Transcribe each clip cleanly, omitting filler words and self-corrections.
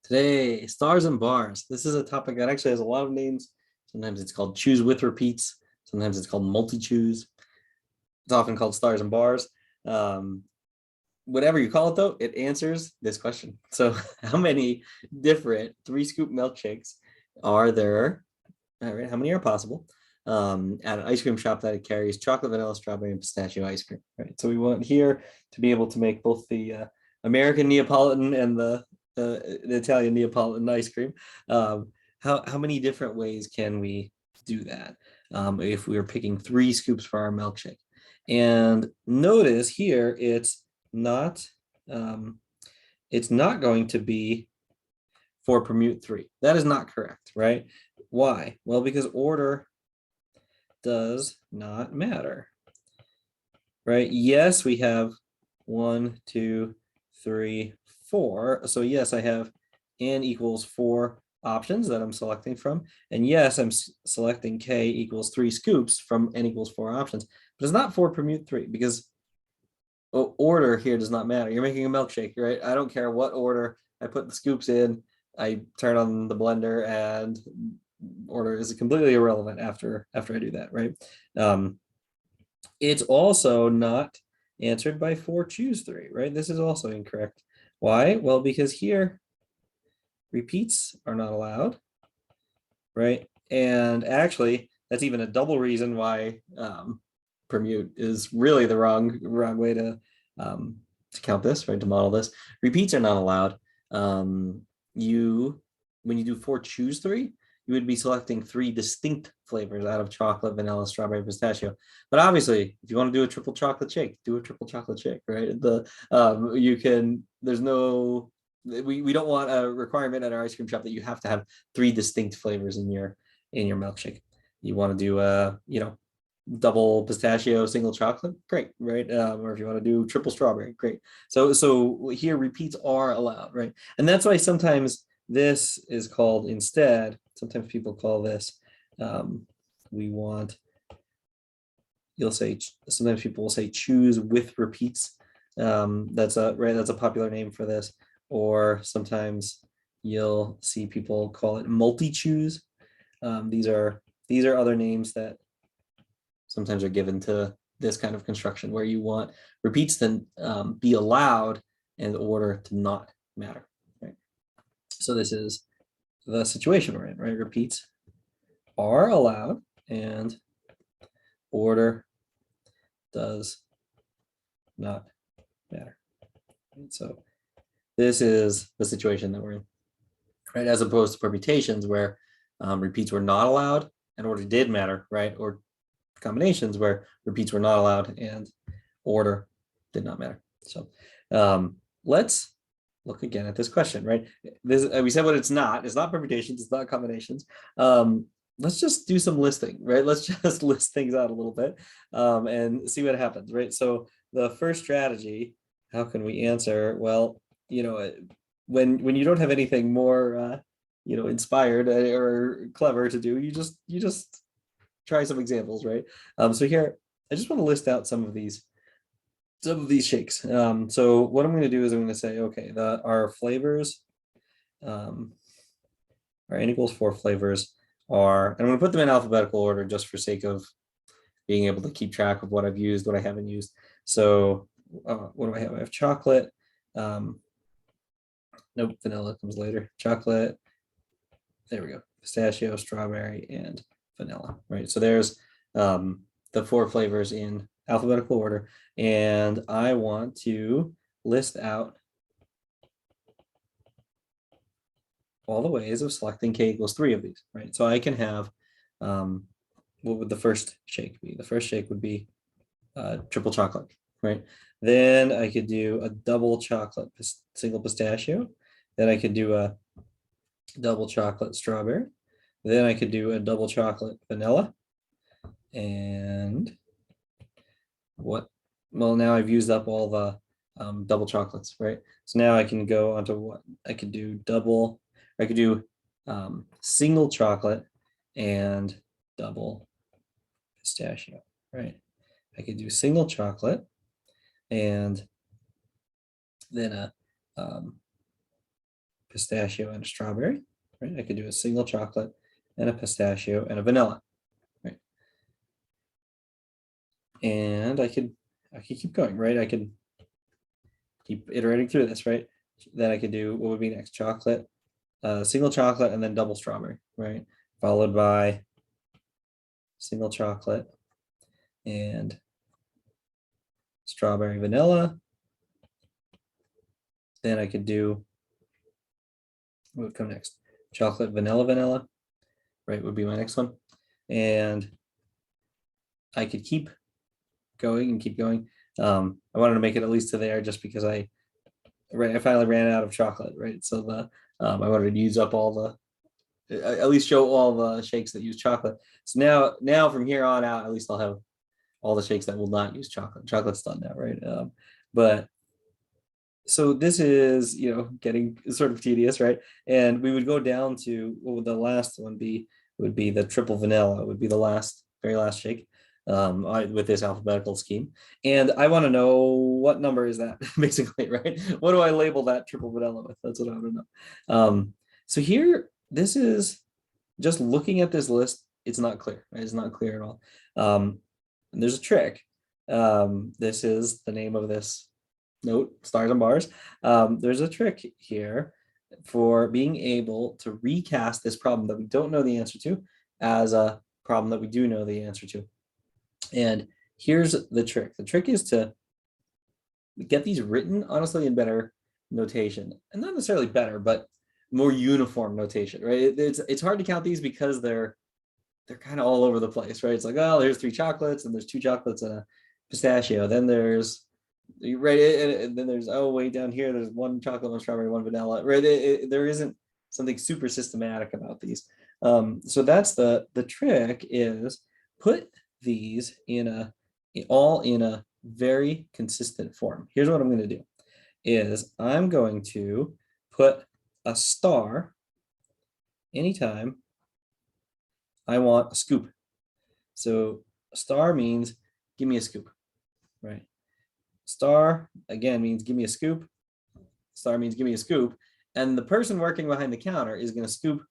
Today, stars and bars. This is a topic that actually has a lot of names. Sometimes it's called choose with repeats. Sometimes it's called multi-choose. It's often called stars and bars. Um, Whatever you call it, though, it answers this question. So how many different 3-scoop milkshakes are there? All right, how many are possible at an ice cream shop that carries chocolate, vanilla, strawberry, and pistachio ice cream? Right. So we want here to be able to make both the American Neapolitan and the Italian Neapolitan ice cream. How many different ways can we do that if we were picking 3 scoops for our milkshake? And notice here not um, it's not going to be for permute 3. That is not correct, right? Why? Well, because order does not matter, right? Yes, we have 1, 2, 3, 4. So yes, I have n equals 4 options that I'm selecting from. And yes, I'm selecting k equals 3 scoops from n equals 4 options. But it's not for permute 3 because order here does not matter. You're making a milkshake, right? I don't care what order I put the scoops in. I turn on the blender and order is completely irrelevant after I do that, right? It's also not answered by 4 choose 3, right? This is also incorrect. Why? Well, because here repeats are not allowed, right? And actually, that's even a double reason why permute is really the wrong way to count this, right? To model this. Repeats are not allowed. When you do 4 choose 3, you would be selecting 3 distinct flavors out of chocolate, vanilla, strawberry, pistachio. But obviously, if you want to do a triple chocolate shake, do a triple chocolate shake, right? You can. There's no. We don't want a requirement at our ice cream shop that you have to have 3 distinct flavors in your milkshake. You want to do double pistachio, single chocolate, great, right? Or if you want to do triple strawberry, great. So here repeats are allowed, right? And that's why sometimes this is called instead. Sometimes people call this. Sometimes people will say choose with repeats. That's a popular name for this. Or sometimes you'll see people call it multi-choose. These are other names that sometimes are given to this kind of construction where you want repeats to be allowed and order to not matter, right? So this is the situation we're in, right? Repeats are allowed and order does not matter. And so this is the situation that we're in, right? As opposed to permutations where repeats were not allowed and order did matter, right? Or combinations where repeats were not allowed and order did not matter. So let's look again at this question, right? We said what it's not. It's not permutations. It's not combinations. Let's just do some listing, right? Let's just list things out a little bit and see what happens, right? So the first strategy, how can we answer? Well, when you don't have anything more, inspired or clever to do, you just try some examples, right? So here, I just want to list out some of these shakes. So what I'm going to do is I'm going to say, okay, our flavors, our n equals 4 flavors are, and I'm going to put them in alphabetical order just for sake of being able to keep track of what I've used, what I haven't used. So what do I have? I have chocolate. Nope, vanilla comes later. Chocolate. There we go. Pistachio, strawberry, and vanilla, right? So there's the 4 flavors in alphabetical order, and I want to list out all the ways of selecting k equals 3 of these, right? So I can have, what would the first shake be? The first shake would be triple chocolate, right? Then I could do a double chocolate single pistachio. Then I could do a double chocolate strawberry. Then I could do a double chocolate vanilla. And now I've used up all the double chocolates, right? So now I can go onto what I could do single chocolate and double pistachio, right? I could do single chocolate and then a pistachio and a strawberry, right? I could do a single chocolate and a pistachio and a vanilla, right? And I could keep going, right? I could keep iterating through this, right? Then I could do what would be next? Chocolate, single chocolate, and then double strawberry, right? Followed by single chocolate and strawberry vanilla. Then I could do, what would come next? Chocolate vanilla, right? Would be my next one. And I could keep going and keep going. I wanted to make it at least to there just because I finally ran out of chocolate, right? So I wanted to use up all the, at least show all the shakes that use chocolate. So now from here on out, at least I'll have all the shakes that will not use chocolate. Chocolate's done now, right? But so this is, getting sort of tedious, right? And we would go down to, what would the last one be? Would be the triple vanilla, would be the very last shake with this alphabetical scheme. And I want to know what number is that, basically, right? What do I label that triple vanilla with? That's what I want to know. So here, this is just looking at this list, it's not clear, right? It's not clear at all. And there's a trick. This is the name of this note, stars and bars. There's a trick here for being able to recast this problem that we don't know the answer to as a problem that we do know the answer to. And here's the trick. The trick is to get these written, honestly, in better notation. And not necessarily better, but more uniform notation, right? It's hard to count these because they're kind of all over the place, right? It's like, oh, there's 3 chocolates and there's 2 chocolates and a pistachio. Then there's, right, and then there's, oh, way down here, there's 1 chocolate, 1 strawberry, 1 vanilla, right? There isn't something super systematic about these. So that's the trick, is put these all in a very consistent form. Here's what I'm going to do, is I'm going to put a star anytime I want a scoop. So a star means give me a scoop, right? Star again means give me a scoop. Star means give me a scoop. And the person working behind the counter is going to scoop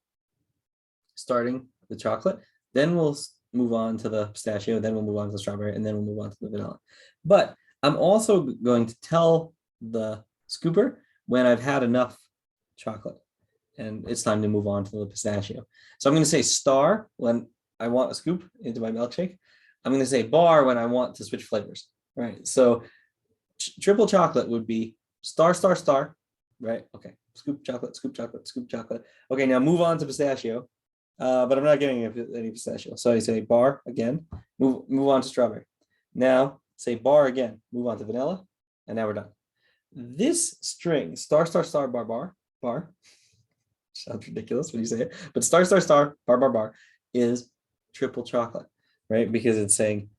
starting the chocolate. Then we'll move on to the pistachio. Then we'll move on to the strawberry. And then we'll move on to the vanilla. But I'm also going to tell the scooper when I've had enough chocolate and it's time to move on to the pistachio. So I'm going to say star when I want a scoop into my milkshake. I'm going to say bar when I want to switch flavors, right? So triple chocolate would be star, star, star, right? Okay, scoop chocolate, scoop chocolate, scoop chocolate. Okay, now move on to pistachio, but I'm not getting any pistachio. So I say bar again, move on to strawberry. Now say bar again, move on to vanilla, and now we're done. This string, star, star, star, bar, bar, bar, sounds ridiculous when you say it, but star, star, star, bar, bar, bar is triple chocolate, right? Because it's saying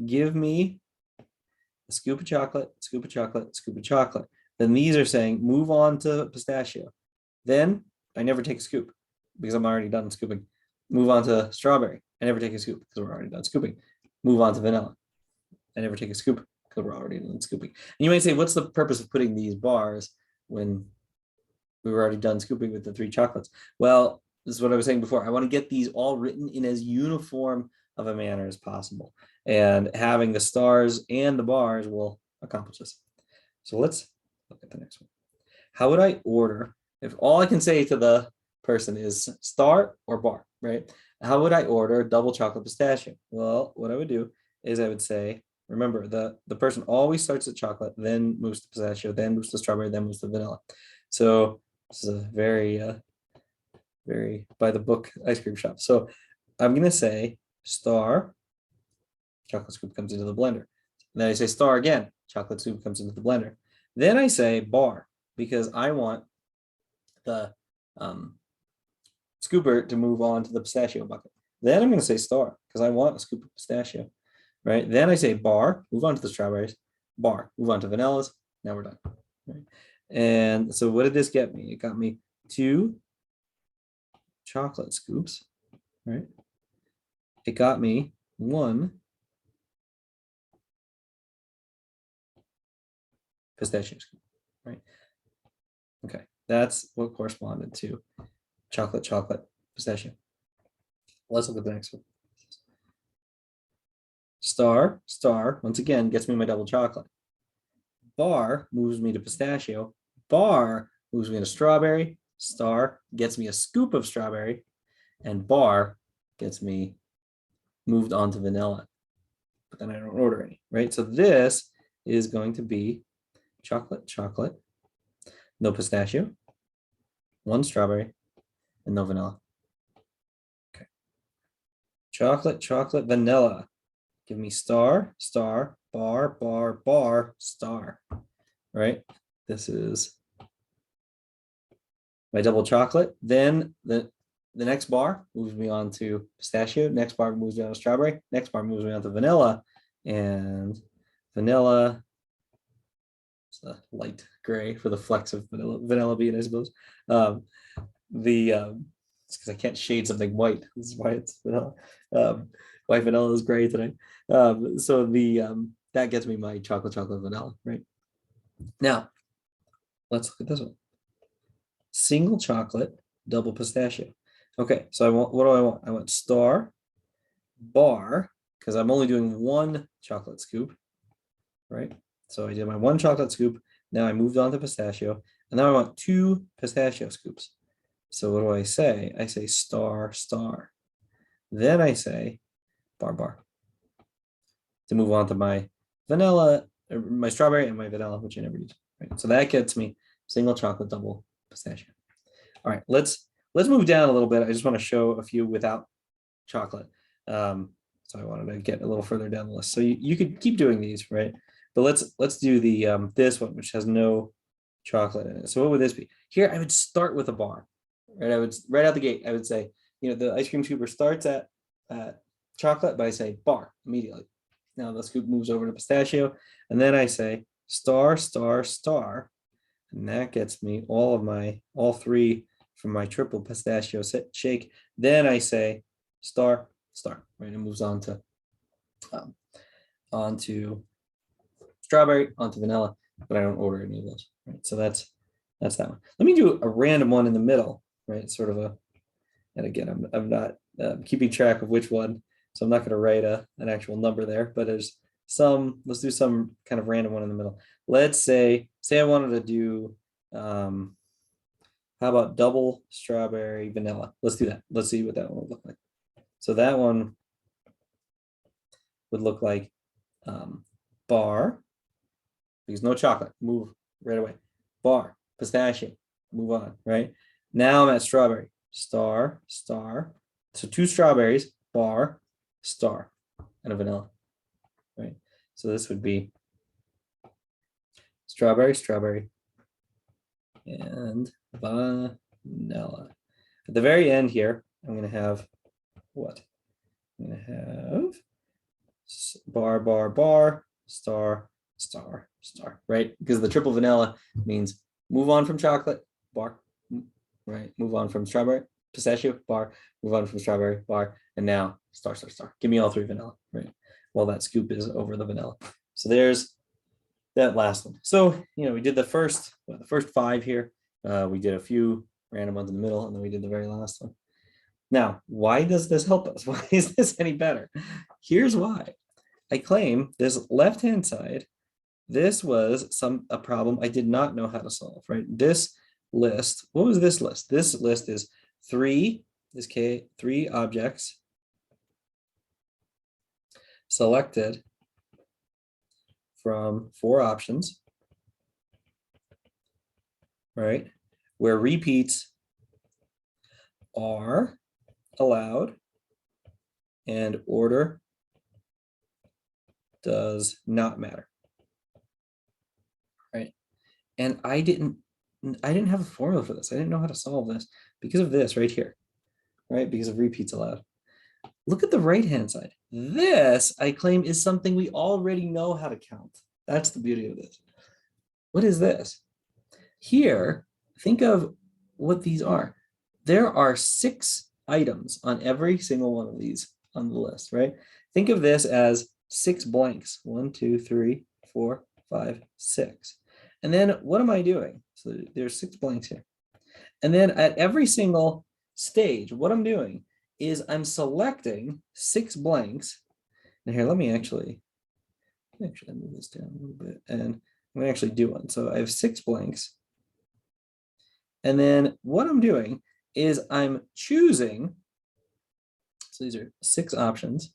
give me a scoop of chocolate, scoop of chocolate, scoop of chocolate. Then these are saying move on to pistachio. Then I never take a scoop because I'm already done scooping. Move on to strawberry. I never take a scoop because we're already done scooping. Move on to vanilla. I never take a scoop because we're already done scooping. And you might say, what's the purpose of putting these bars when we were already done scooping with the 3 chocolates? Well, this is what I was saying before. I want to get these all written in as uniform of a manner as possible. And having the stars and the bars will accomplish this. So let's look at the next one. How would I order, if all I can say to the person is star or bar, right? How would I order double chocolate pistachio? Well, what I would do is I would say, remember, the person always starts at chocolate, then moves to pistachio, then moves to strawberry, then moves to vanilla. So this is a very, very by the book ice cream shop. So I'm going to say star, chocolate scoop comes into the blender. And then I say star again, chocolate scoop comes into the blender. Then I say bar because I want the scooper to move on to the pistachio bucket. Then I'm going to say star because I want a scoop of pistachio, right? Then I say bar, move on to the strawberries, bar, move on to vanillas. Now we're done. Right? And so what did this get me? It got me 2 chocolate scoops, right? It got me 1 pistachio scoop, right? Okay, That's what corresponded to chocolate, chocolate, pistachio. Let's look at the next one. Star, star, once again, gets me my double chocolate. Bar moves me to pistachio. Bar moves me to strawberry. Star gets me a scoop of strawberry. And bar gets me moved on to vanilla. But then I don't order any, right? So this is going to be chocolate, chocolate, no pistachio, one strawberry, and no vanilla. Okay. Chocolate, chocolate, vanilla. Give me star, star, bar, bar, bar, star, right? This is my double chocolate. Then the next bar moves me on to pistachio. Next bar moves me on to strawberry. Next bar moves me on to vanilla. And vanilla, it's a light gray for the flecks of vanilla bean, I suppose. It's because I can't shade something white. This is why it's vanilla. White vanilla is gray today. So that gets me my chocolate, chocolate, vanilla, right? Now, let's look at this one. Single chocolate, double pistachio. Okay, so I want, what do I want? I want star, bar, because I'm only doing one chocolate scoop, right? So I did my one chocolate scoop. Now I moved on to pistachio, and now I want two pistachio scoops. So what do I say? I say star, star. Then I say bar, bar to move on to my vanilla, my strawberry and my vanilla, which I never use. Right? So that gets me single chocolate, double pistachio. All right, let's move down a little bit. I just want to show a few without chocolate. So I wanted to get a little further down the list. So you could keep doing these, right? But let's do the this one, which has no chocolate in it. So what would this be? Here I would start with a bar, right? I would right out the gate. I would say, the ice cream scooper starts at chocolate, but I say bar immediately. Now the scoop moves over to pistachio, and then I say star, star, star, and that gets me all three from my triple pistachio shake. Then I say star, star, right? It moves on to onto strawberry, onto vanilla, but I don't order any of those, right? So that's that one. Let me do a random one in the middle, right? Sort of and again, I'm not keeping track of which one, so I'm not going to write an actual number there, but there's let's do some kind of random one in the middle. Let's say I wanted to do, how about double strawberry vanilla? Let's do that. Let's see what that one would look like. So that one would look like bar, because no chocolate, move right away. Bar, pistachio, move on, right? Now I'm at strawberry, star, star. So two strawberries, bar, star, and a vanilla, right? So this would be strawberry, strawberry, and vanilla. At the very end here, I'm going to have what? I'm going to have bar, bar, bar, star, star, star, right? Because the triple vanilla means move on from chocolate, bar, right? Move on from strawberry, pistachio, bar, move on from strawberry, bar, and now star, star, star. Give me all three vanilla, right? While that scoop is over the vanilla. So there's that last one. So, we did the first five here. We did a few random ones in the middle, and then we did the very last one. Now, why does this help us? Why is this any better? Here's why. I claim this left-hand side, this was a problem I did not know how to solve, right? This list, what was this list? This list is three objects selected from 4 options, right? Where repeats are allowed and order does not matter, right? And I didn't have a formula for this. I didn't know how to solve this because of this right here, right? Because of repeats allowed. Look at the right-hand side. This, I claim, is something we already know how to count. That's the beauty of this. What is this? Here, think of what these are. There are 6 items on every single one of these on the list, right? Think of this as 6 blanks. 1, 2, 3, 4, 5, 6. And then what am I doing? So there's 6 blanks here. And then at every single stage, what I'm doing is I'm selecting 6 blanks. And here, let me actually move this down a little bit, and I'm going to actually do one. So I have 6 blanks. And then what I'm doing is I'm choosing, so these are 6 options.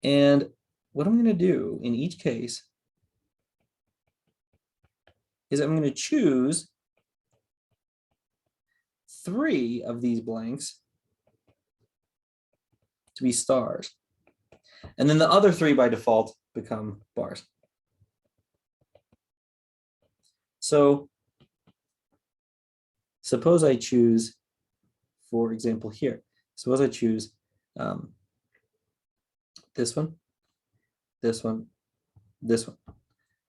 And what I'm going to do in each case is I'm going to choose 3 of these blanks to be stars. And then the other 3 by default become bars. So suppose I choose, for example, here, suppose I choose this one, this one, this one,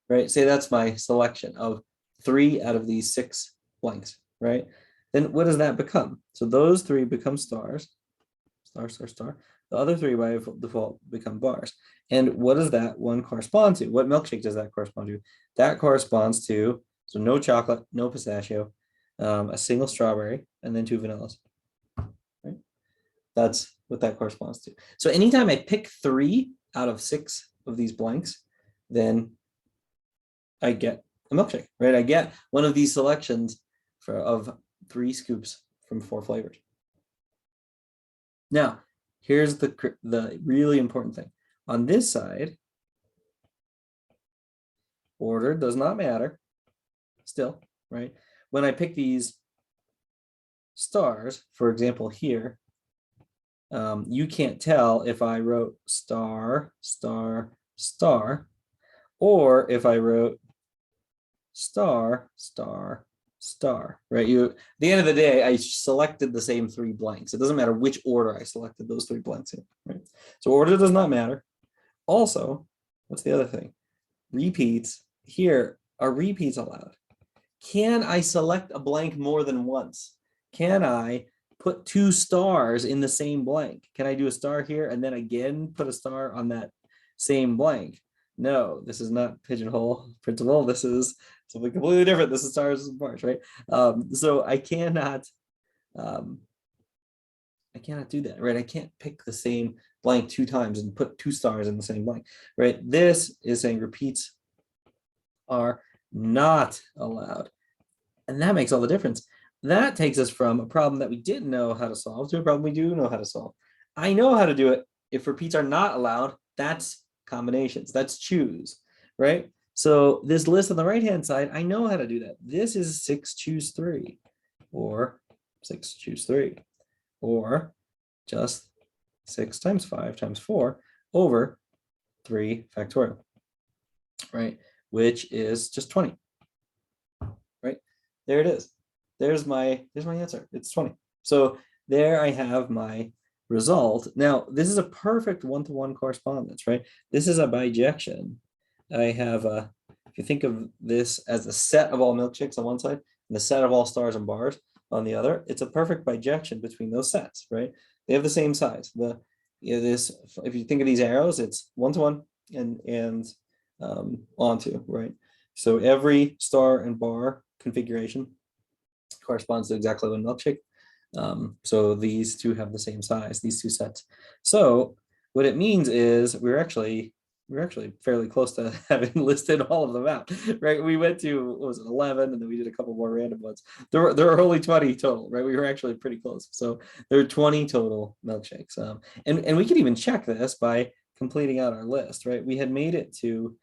right? Say that's my selection of 3 out of these 6 blanks, right? Then what does that become? So those 3 become stars, star, star, star. The other 3 by default become bars. And what does that one correspond to? What milkshake does that correspond to? That corresponds to, so no chocolate, no pistachio, a single strawberry, and then 2 vanillas. Right? That's what that corresponds to. So anytime I pick 3 out of 6 of these blanks, then I get a milkshake, right? I get one of these selections of 3 scoops from 4 flavors. Now, here's the really important thing. On this side, order does not matter still, right? When I pick these stars, for example, here, you can't tell if I wrote star, star, star, or if I wrote star, star, star, right? At the end of the day, I selected the same 3 blanks. It doesn't matter which order I selected those 3 blanks in, right? So order does not matter. Also, what's the other thing? Repeats. Here, are repeats allowed? Can I select a blank more than once? Can I put 2 stars in the same blank? Can I do a star here and then again put a star on that same blank? No, this is not pigeonhole principle. This is something completely different. This is stars and bars, right? So I cannot do that, right? I can't pick the same blank 2 times and put 2 stars in the same blank, right? This is saying repeats are not allowed. And that makes all the difference. That takes us from a problem that we didn't know how to solve to a problem we do know how to solve. I know how to do it. If repeats are not allowed, that's combinations, that's choose, right? So this list on the right-hand side, I know how to do that. This is 6 choose 3, or 6 choose 3, or just 6 times 5 times 4 over 3 factorial, right? Which is just 20, right? There it is. There's my answer. It's 20. So there I have my result. Now, this is a perfect one-to-one correspondence, right? This is a bijection. I have if you think of this as a set of all milkshakes on one side and the set of all stars and bars on the other, it's a perfect bijection between those sets, right? They have the same size. If you think of these arrows, it's one-to-one and onto, right? So every star and bar configuration corresponds to exactly one milkshake. So these 2 have the same size, these 2 sets. So what it means is we're actually fairly close to having listed all of them out, right? We went to, what was it, 11, and then we did a couple more random ones. There are only 20 total, right? We were actually pretty close. So there are 20 total milkshakes. And we could even check this by completing out our list, right? We had made it to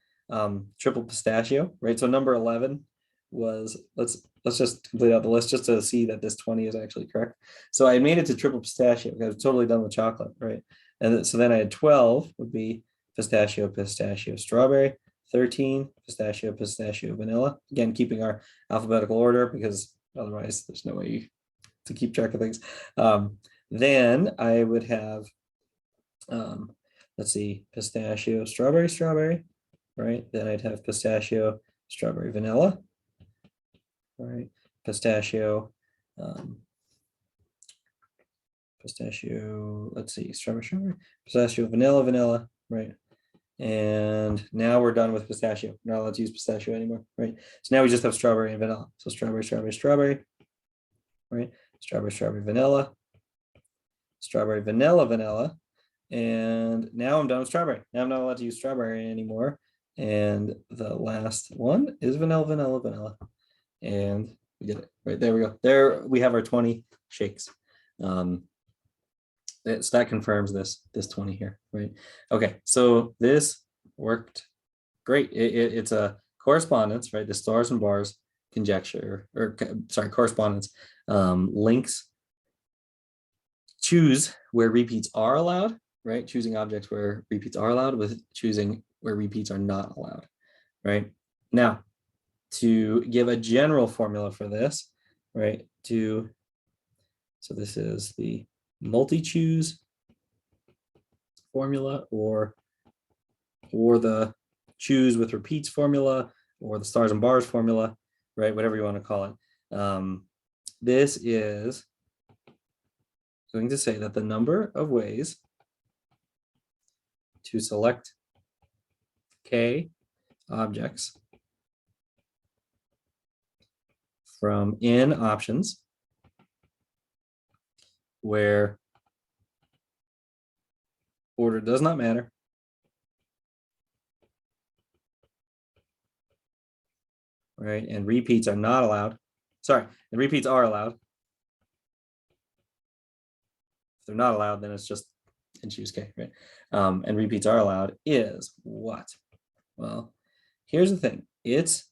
triple pistachio, right? So number 11 was, let's just complete out the list just to see that this 20 is actually correct. So I made it to triple pistachio because I was totally done with chocolate, right? And so then I had 12 would be pistachio, pistachio, strawberry, 13 pistachio, pistachio, vanilla. Again, keeping our alphabetical order because otherwise there's no way to keep track of things. Then I would have, let's see, pistachio, strawberry, strawberry, right? Then I'd have pistachio, strawberry, vanilla. All right, pistachio, pistachio, let's see, strawberry, strawberry, pistachio, vanilla, vanilla, right? And now we're done with pistachio. We're not allowed to use pistachio anymore, right? So now we just have strawberry and vanilla. So strawberry, strawberry, strawberry, right? Strawberry, strawberry, vanilla, strawberry, vanilla, vanilla. And now I'm done with strawberry. Now I'm not allowed to use strawberry anymore. And the last one is vanilla, vanilla, vanilla. And we did it, right? There we go. There we have our 20 shakes. So that confirms this 20 here, right? Okay, so this worked great. It's a correspondence, right? The stars and bars conjecture, or sorry, correspondence links. Choose where repeats are allowed, right? Choosing objects where repeats are allowed with choosing where repeats are not allowed, right? Now, to give a general formula for this, right? So this is the multi-choose formula, or the choose with repeats formula, or the stars and bars formula, right? Whatever you want to call it. This is going to say that the number of ways to select k objects from n options where order does not matter, right? And repeats are not allowed. Sorry, and repeats are allowed. If they're not allowed, then it's just and choose k, right? And repeats are allowed is what? Well, here's the thing. It's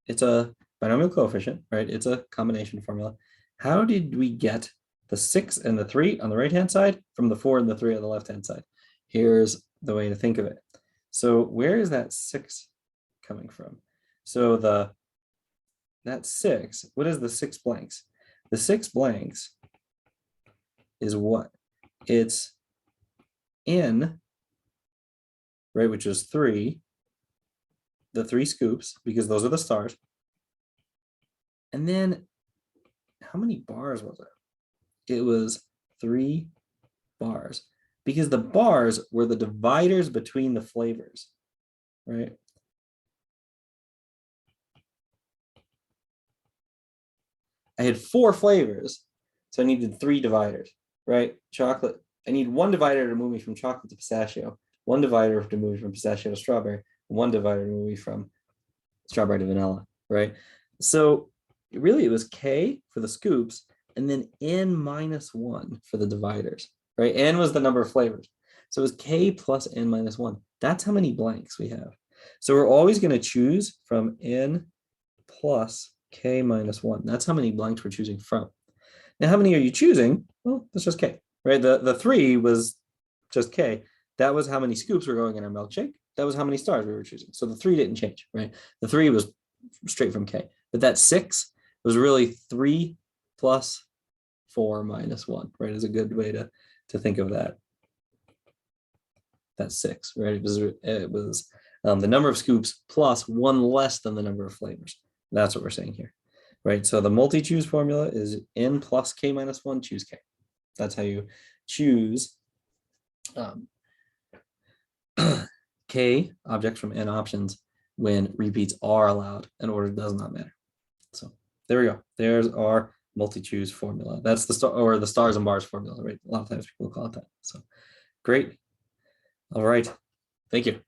a binomial coefficient, right? It's a combination formula. How did we get the 6 and the 3 on the right-hand side from the 4 and the 3 on the left-hand side? Here's the way to think of it. So where is that 6 coming from? So that 6, what is the 6 blanks? The 6 blanks is what? It's n, right, which is 3, the 3 scoops, because those are the stars. And then how many bars was it? It was 3 bars, because the bars were the dividers between the flavors, right? I had 4 flavors, so I needed 3 dividers, right? Chocolate, I need 1 divider to move me from chocolate to pistachio, 1 divider to move me from pistachio to strawberry, 1 divider to move me from strawberry to vanilla, right? So really it was k for the scoops, and then n minus 1 for the dividers, right? N was the number of flavors. So it was k plus n minus 1. That's how many blanks we have. So we're always going to choose from n plus k minus 1. That's how many blanks we're choosing from. Now, how many are you choosing? Well, that's just k, right? The 3 was just k. That was how many scoops were going in our milkshake. That was how many stars we were choosing. So the 3 didn't change, right? The 3 was straight from k. But that 6 was really 3 plus 4 minus 1, right? Is a good way to think of that. That's 6, right? It was the number of scoops plus 1 less than the number of flavors. That's what we're saying here, right? So the multi-choose formula is n plus k minus 1, choose k. That's how you choose k objects from n options when repeats are allowed and order does not matter. So there we go. There's our multi-choose formula. That's the stars and bars formula, right? A lot of times people call it that. So great. All right. Thank you.